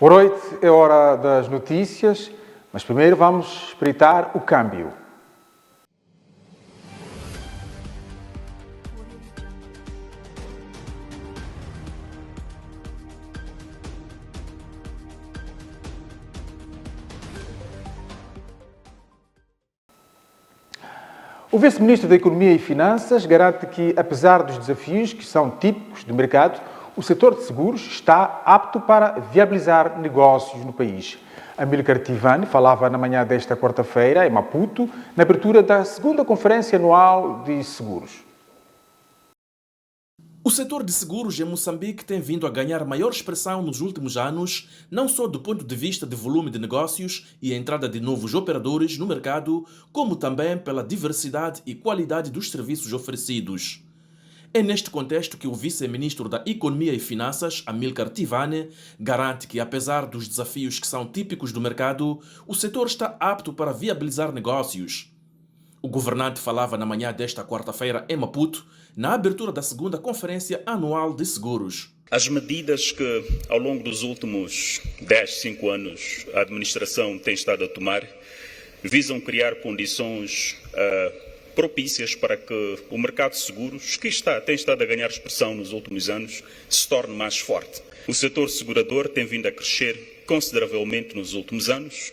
Boa noite, é hora das notícias, mas primeiro vamos espreitar o câmbio. O vice-ministro da Economia e Finanças garante que, apesar dos desafios que são típicos do mercado, o setor de seguros está apto para viabilizar negócios no país. Amílcar Tivani falava na manhã desta quarta-feira, em Maputo, na abertura da segunda Conferência Anual de Seguros. O setor de seguros em Moçambique tem vindo a ganhar maior expressão nos últimos anos, não só do ponto de vista de volume de negócios e a entrada de novos operadores no mercado, como também pela diversidade e qualidade dos serviços oferecidos. É neste contexto que o vice-ministro da Economia e Finanças, Amílcar Tivani, garante que, apesar dos desafios que são típicos do mercado, o setor está apto para viabilizar negócios. O governante falava na manhã desta quarta-feira em Maputo, na abertura da segunda Conferência Anual de Seguros. As medidas que, ao longo dos últimos 5 anos, a administração tem estado a tomar, visam criar condições propícias para que o mercado de seguros, que tem estado a ganhar expressão nos últimos anos, se torne mais forte. O setor segurador tem vindo a crescer consideravelmente nos últimos anos,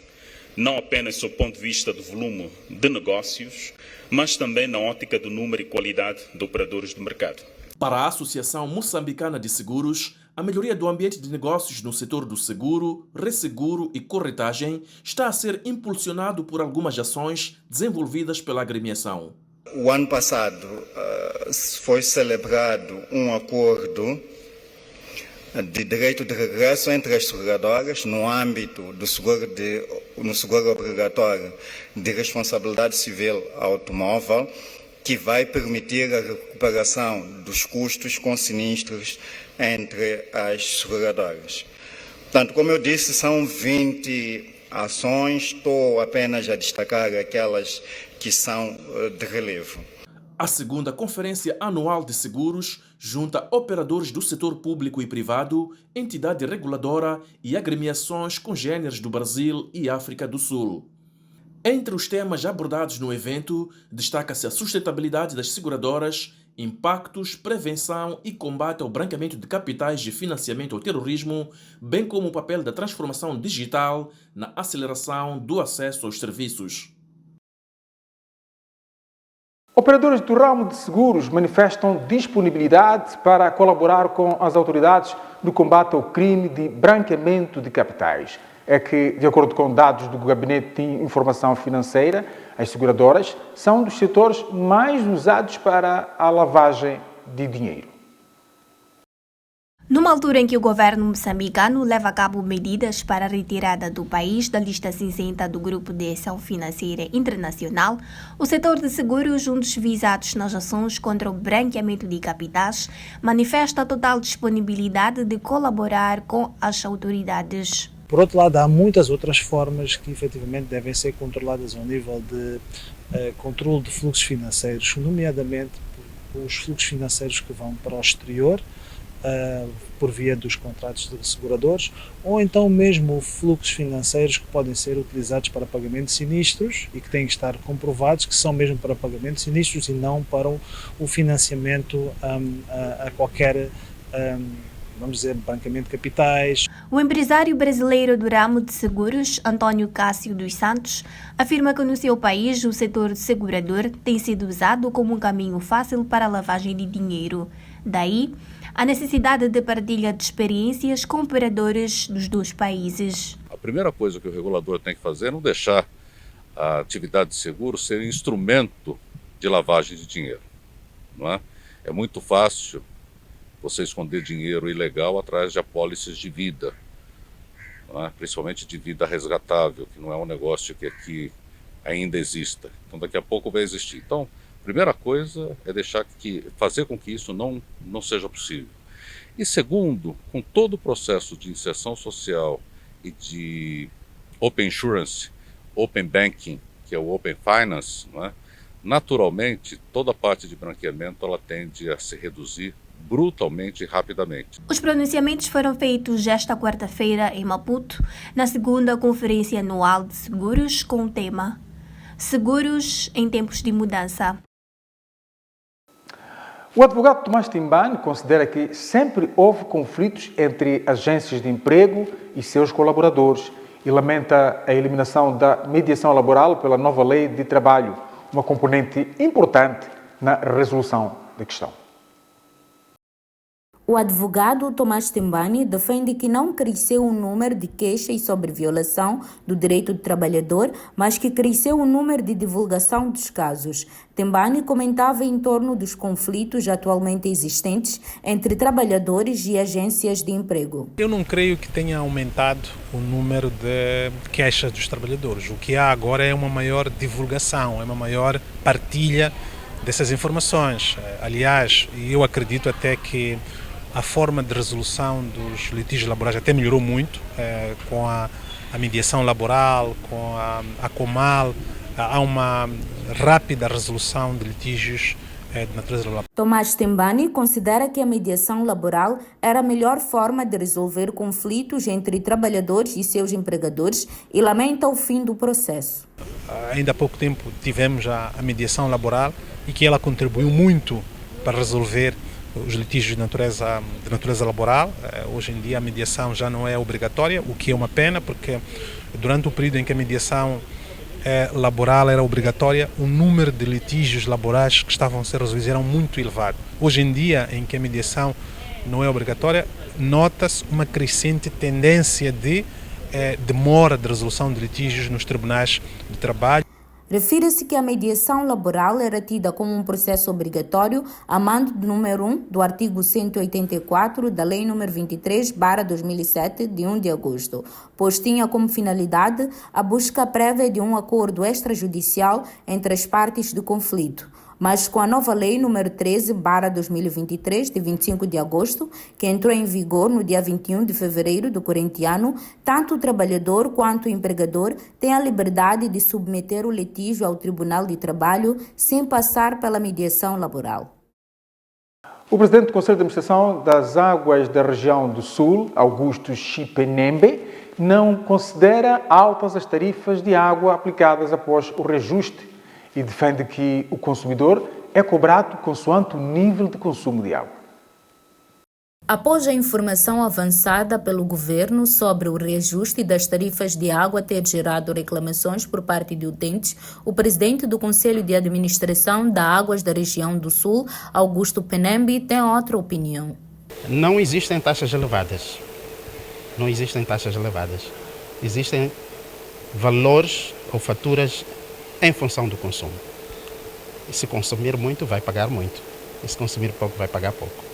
não apenas sob o ponto de vista do volume de negócios, mas também na ótica do número e qualidade de operadores de mercado. Para a Associação Moçambicana de Seguros, a melhoria do ambiente de negócios no setor do seguro, resseguro e corretagem está a ser impulsionado por algumas ações desenvolvidas pela agremiação. O ano passado foi celebrado um acordo de direito de regresso entre as seguradoras no âmbito do seguro obrigatório de responsabilidade civil automóvel, que vai permitir a recuperação dos custos com sinistros entre as seguradoras. Portanto, como eu disse, são 20 ações, estou apenas a destacar aquelas que são de relevo. A segunda Conferência Anual de Seguros junta operadores do setor público e privado, entidade reguladora e agremiações congêneres do Brasil e África do Sul. Entre os temas abordados no evento, destaca-se a sustentabilidade das seguradoras, impactos, prevenção e combate ao branqueamento de capitais e financiamento ao terrorismo, bem como o papel da transformação digital na aceleração do acesso aos serviços. Operadores do ramo de seguros manifestam disponibilidade para colaborar com as autoridades no combate ao crime de branqueamento de capitais. É que, de acordo com dados do Gabinete de Informação Financeira, as seguradoras são dos setores mais usados para a lavagem de dinheiro. Numa altura em que o governo moçambicano leva a cabo medidas para a retirada do país da lista cinzenta do Grupo de Ação Financeira Internacional, o setor de seguros, um dos visados nas ações contra o branqueamento de capitais, manifesta a total disponibilidade de colaborar com as autoridades. Por outro lado, há muitas outras formas que efetivamente devem ser controladas ao nível de controle de fluxos financeiros, nomeadamente os fluxos financeiros que vão para o exterior, por via dos contratos de seguradores, ou então mesmo fluxos financeiros que podem ser utilizados para pagamento de sinistros e que têm que estar comprovados que são mesmo para pagamento de sinistros e não para o financiamento a qualquer, vamos dizer, branqueamento de capitais. O empresário brasileiro do ramo de seguros, Antônio Cássio dos Santos, afirma que no seu país o setor segurador tem sido usado como um caminho fácil para a lavagem de dinheiro. Daí, a necessidade de partilha de experiências com operadores dos dois países. A primeira coisa que o regulador tem que fazer é não deixar a atividade de seguro ser instrumento de lavagem de dinheiro. Não é? É muito fácil você esconder dinheiro ilegal atrás de apólices de vida, não é? Principalmente de vida resgatável, que não é um negócio que aqui ainda exista. Então daqui a pouco vai existir. Então, primeira coisa é fazer com que isso não seja possível. E segundo, com todo o processo de inserção social e de Open Insurance, Open Banking, que é o Open Finance, não é? Naturalmente, toda a parte de branqueamento ela tende a se reduzir brutalmente e rapidamente. Os pronunciamentos foram feitos esta quarta-feira em Maputo, na segunda Conferência Anual de Seguros, com o tema Seguros em Tempos de Mudança. O advogado Tomás Timbane considera que sempre houve conflitos entre agências de emprego e seus colaboradores e lamenta a eliminação da mediação laboral pela nova lei de trabalho, uma componente importante na resolução da questão. O advogado Tomás Timbane defende que não cresceu o número de queixas sobre violação do direito do trabalhador, mas que cresceu o número de divulgação dos casos. Timbane comentava em torno dos conflitos atualmente existentes entre trabalhadores e agências de emprego. Eu não creio que tenha aumentado o número de queixas dos trabalhadores. O que há agora é uma maior divulgação, é uma maior partilha dessas informações. Aliás, eu acredito até que a forma de resolução dos litígios laborais até melhorou muito com a mediação laboral, com a Comal. Há uma rápida resolução de litígios de natureza laboral. Tomás Timbane considera que a mediação laboral era a melhor forma de resolver conflitos entre trabalhadores e seus empregadores e lamenta o fim do processo. Ainda há pouco tempo tivemos a mediação laboral e que ela contribuiu muito para resolver os litígios de natureza laboral. Hoje em dia a mediação já não é obrigatória, o que é uma pena, porque durante o período em que a mediação laboral era obrigatória, o número de litígios laborais que estavam a ser resolvidos era muito elevado. Hoje em dia, em que a mediação não é obrigatória, nota-se uma crescente tendência de demora de resolução de litígios nos tribunais de trabalho. Refere-se que a mediação laboral era tida como um processo obrigatório a mando do número 1 do artigo 184 da Lei nº 23/2007, de 1 de agosto, pois tinha como finalidade a busca prévia de um acordo extrajudicial entre as partes do conflito. Mas com a nova Lei nº 13/2023, de 25 de agosto, que entrou em vigor no dia 21 de fevereiro do corrente ano, tanto o trabalhador quanto o empregador têm a liberdade de submeter o litígio ao Tribunal de Trabalho sem passar pela mediação laboral. O presidente do Conselho de Administração das Águas da Região do Sul, Augusto Chipenembe, não considera altas as tarifas de água aplicadas após o reajuste e defende que o consumidor é cobrado consoante o nível de consumo de água. Após a informação avançada pelo governo sobre o reajuste das tarifas de água ter gerado reclamações por parte de utentes, o presidente do Conselho de Administração das Águas da Região do Sul, Augusto Chipenembe, tem outra opinião. Não existem taxas elevadas. Não existem taxas elevadas. Existem valores ou faturas em função do consumo. E se consumir muito, vai pagar muito. E se consumir pouco, vai pagar pouco.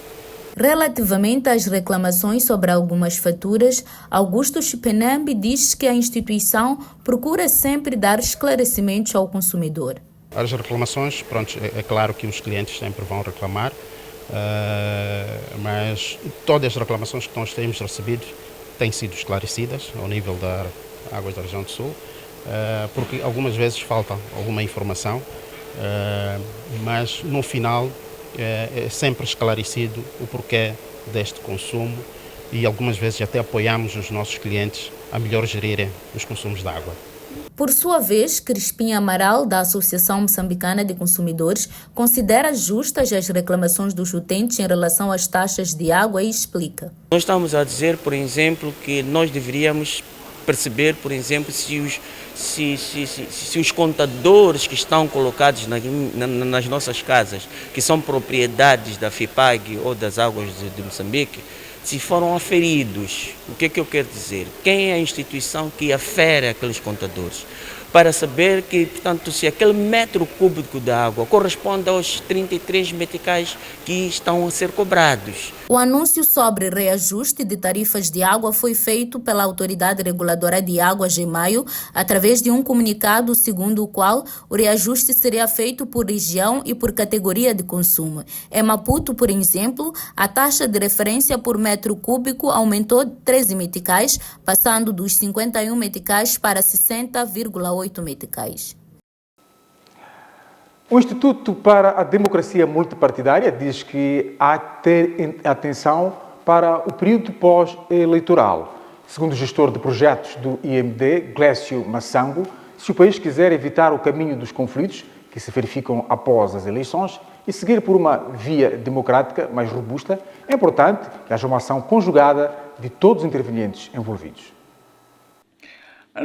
Relativamente às reclamações sobre algumas faturas, Augusto Chipenembe diz que a instituição procura sempre dar esclarecimentos ao consumidor. As reclamações, pronto, é claro que os clientes sempre vão reclamar, mas todas as reclamações que nós temos recebido têm sido esclarecidas ao nível da Águas da Região do Sul, porque algumas vezes falta alguma informação, mas no final é sempre esclarecido o porquê deste consumo e algumas vezes até apoiamos os nossos clientes a melhor gerirem os consumos de água. Por sua vez, Crispim Amaral, da Associação Moçambicana de Consumidores, considera justas as reclamações dos utentes em relação às taxas de água e explica. Nós estamos a dizer, por exemplo, que nós deveríamos perceber, por exemplo, se os contadores que estão colocados nas nossas casas, que são propriedades da FIPAG ou das Águas de Moçambique, se foram aferidos. O que é que eu quero dizer? Quem é a instituição que afere aqueles contadores? Para saber que, portanto, se aquele metro cúbico de água corresponde aos 33 meticais que estão a ser cobrados. O anúncio sobre reajuste de tarifas de água foi feito pela Autoridade Reguladora de Águas em maio, através de um comunicado segundo o qual o reajuste seria feito por região e por categoria de consumo. Em Maputo, por exemplo, a taxa de referência por metro cúbico aumentou 13 meticais, passando dos 51 meticais para 60,8 meticais. O Instituto para a Democracia Multipartidária diz que há que ter atenção para o período pós-eleitoral. Segundo o gestor de projetos do IMD, Glécio Massango, se o país quiser evitar o caminho dos conflitos que se verificam após as eleições e seguir por uma via democrática mais robusta, é importante que haja uma ação conjugada de todos os intervenientes envolvidos.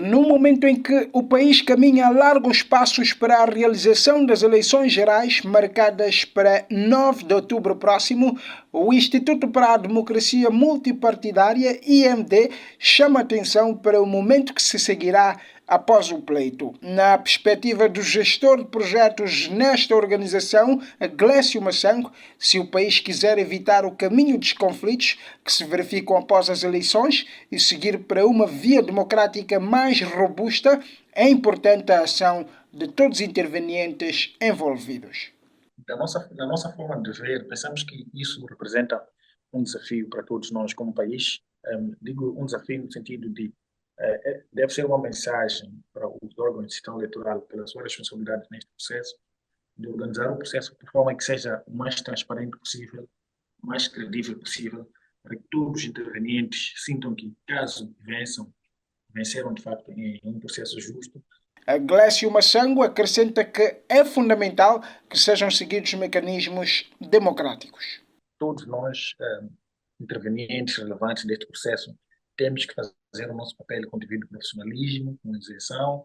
No momento em que o país caminha largos passos para a realização das eleições gerais marcadas para 9 de outubro próximo, o Instituto para a Democracia Multipartidária, IMD, chama atenção para o momento que se seguirá após o pleito. Na perspectiva do gestor de projetos nesta organização, Glécio Massango, se o país quiser evitar o caminho dos conflitos que se verificam após as eleições e seguir para uma via democrática mais robusta, é importante a ação de todos os intervenientes envolvidos. Na nossa forma de ver, pensamos que isso representa um desafio para todos nós como país. Digo um desafio no sentido de deve ser uma mensagem para os órgãos de gestão eleitoral pela sua responsabilidade neste processo, de organizar o processo de forma que seja o mais transparente possível, o mais credível possível, para que todos os intervenientes sintam que, caso venceram de facto em um processo justo. Glécio Massango acrescenta que é fundamental que sejam seguidos mecanismos democráticos. Todos nós, intervenientes relevantes deste processo, temos que fazer o nosso papel com devido profissionalismo, com isenção,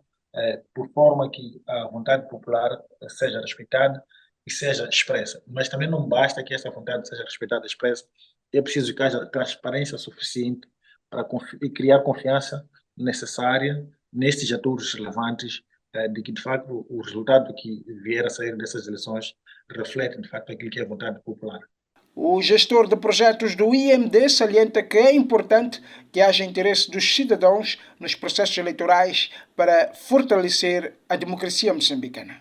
por forma que a vontade popular seja respeitada e seja expressa. Mas também não basta que essa vontade seja respeitada e expressa, é preciso que haja transparência suficiente para criar confiança necessária nestes atores relevantes, de que, de facto, o resultado que vier a sair dessas eleições reflete, de facto, aquilo que é a vontade popular. O gestor de projetos do IMD salienta que é importante que haja interesse dos cidadãos nos processos eleitorais para fortalecer a democracia moçambicana.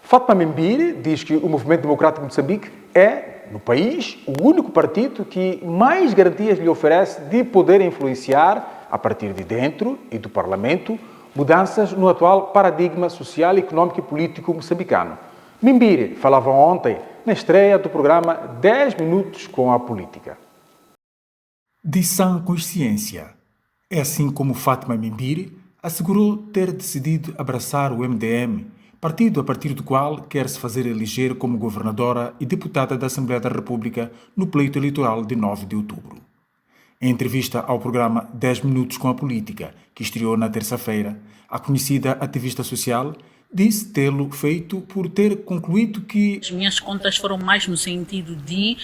Fatma Membiri diz que o Movimento Democrático de Moçambique é, no país, o único partido que mais garantias lhe oferece de poder influenciar, a partir de dentro e do Parlamento, mudanças no atual paradigma social, económico e político moçambicano. Membiri falava ontem na estreia do programa 10 Minutos com a Política. De sã consciência. É assim como Fatma Membiri assegurou ter decidido abraçar o MDM, partido a partir do qual quer se fazer eleger como governadora e deputada da Assembleia da República no pleito eleitoral de 9 de outubro. Em entrevista ao programa 10 Minutos com a Política, que estreou na terça-feira, a conhecida ativista social disse tê-lo feito por ter concluído que as minhas contas foram mais no sentido de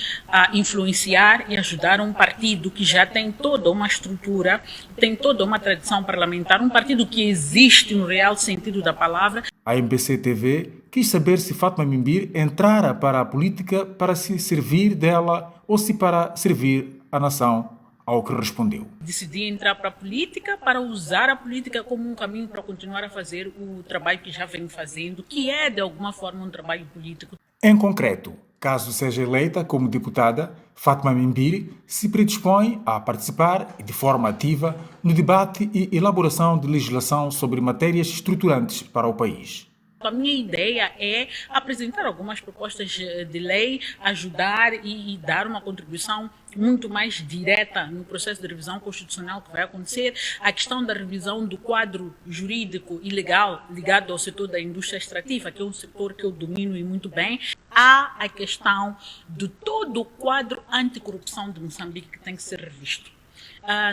influenciar e ajudar um partido que já tem toda uma estrutura, tem toda uma tradição parlamentar, um partido que existe no real sentido da palavra. A MBC TV quis saber se Fatma Membiri entrara para a política para se servir dela ou se para servir a nação. Ao que respondeu. Decidi entrar para a política para usar a política como um caminho para continuar a fazer o trabalho que já venho fazendo, que é de alguma forma um trabalho político. Em concreto, caso seja eleita como deputada, Fatma Membiri se predispõe a participar de forma ativa no debate e elaboração de legislação sobre matérias estruturantes para o país. A minha ideia é apresentar algumas propostas de lei, ajudar e dar uma contribuição muito mais direta no processo de revisão constitucional que vai acontecer. A questão da revisão do quadro jurídico e legal ligado ao setor da indústria extrativa, que é um setor que eu domino e muito bem. Há a questão de todo o quadro anticorrupção de Moçambique que tem que ser revisto.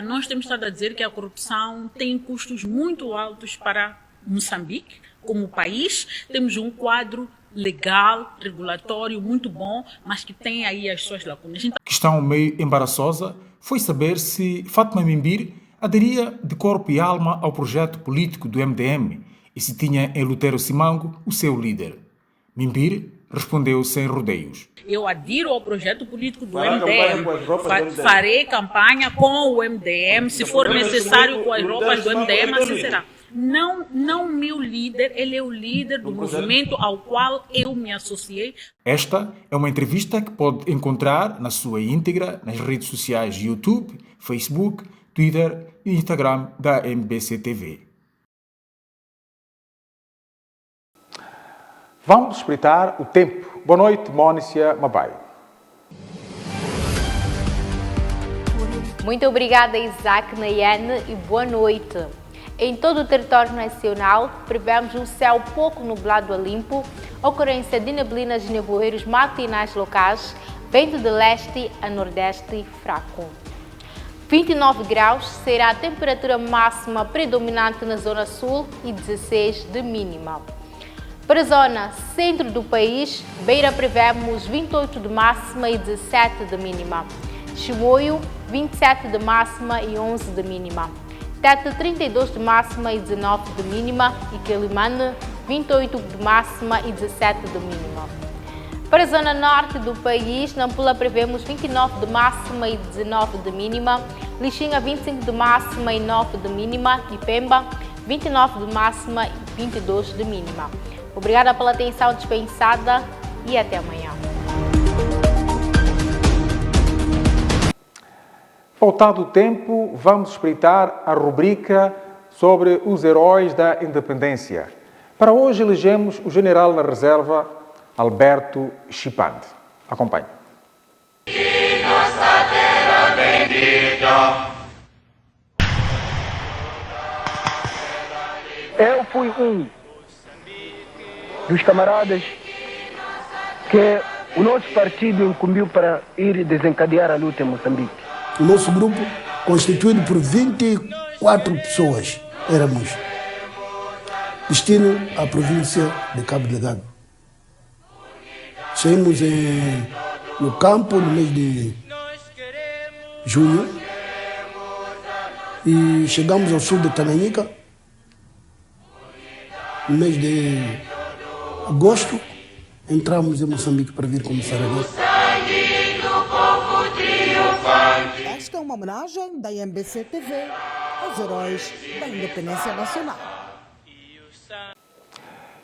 Nós temos estado a dizer que a corrupção tem custos muito altos para Moçambique. Como país, temos um quadro legal, regulatório muito bom, mas que tem aí as suas lacunas. Questão meio embaraçosa foi saber se Fatma Membiri aderia de corpo e alma ao projeto político do MDM e se tinha em Lutero Simango o seu líder. Membiri respondeu sem rodeios. Eu adiro ao projeto político do MDM. Farei campanha com o MDM, se for necessário com as roupas do MDM, assim será. Não meu líder, ele é o líder do movimento ao qual eu me associei. Esta é uma entrevista que pode encontrar na sua íntegra nas redes sociais YouTube, Facebook, Twitter e Instagram da MBC TV. Vamos espreitar o tempo. Boa noite, Mónica Mabai. Muito obrigada, Isaac Nayane, e boa noite. Em todo o território nacional, prevemos um céu pouco nublado a limpo, ocorrência de neblinas e nevoeiros matinais locais, vento de leste a nordeste fraco. 29 graus será a temperatura máxima predominante na zona sul e 16 de mínima. Para a zona centro do país, Beira prevemos 28 de máxima e 17 de mínima. Chimoio, 27 de máxima e 11 de mínima. Tete, 32 de máxima e 19 de mínima. E Quelimane, 28 de máxima e 17 de mínima. Para a zona norte do país, Nampula prevemos 29 de máxima e 19 de mínima. Lixinga, 25 de máxima e 9 de mínima. E Pemba, 29 de máxima e 22 de mínima. Obrigada pela atenção dispensada e até amanhã. Faltado o tempo, vamos espreitar a rubrica sobre os heróis da independência. Para hoje elegemos o general na reserva, Alberto Chipande. Acompanhe. Nossa terra bendita. Eu fui um dos camaradas que o nosso partido incumbiu para ir desencadear a luta em Moçambique. O nosso grupo, constituído por 24 pessoas, éramos destino à província de Cabo Delgado. Saímos no campo no mês de junho e chegamos ao sul de Tanganyika no mês de agosto. Entramos em Moçambique para vir começar a guerra. Esta é uma homenagem da MBC TV aos heróis da independência nacional.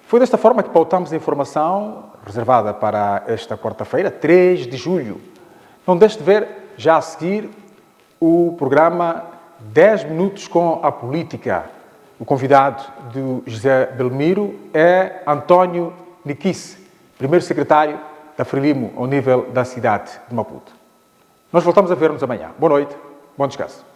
Foi desta forma que pautamos a informação reservada para esta quarta-feira, 3 de julho. Não deixe de ver, já a seguir, o programa 10 Minutos com a Política. O convidado do José Belmiro é António Niquice, primeiro secretário da Frelimo ao nível da cidade de Maputo. Nós voltamos a ver-nos amanhã. Boa noite, bom descanso.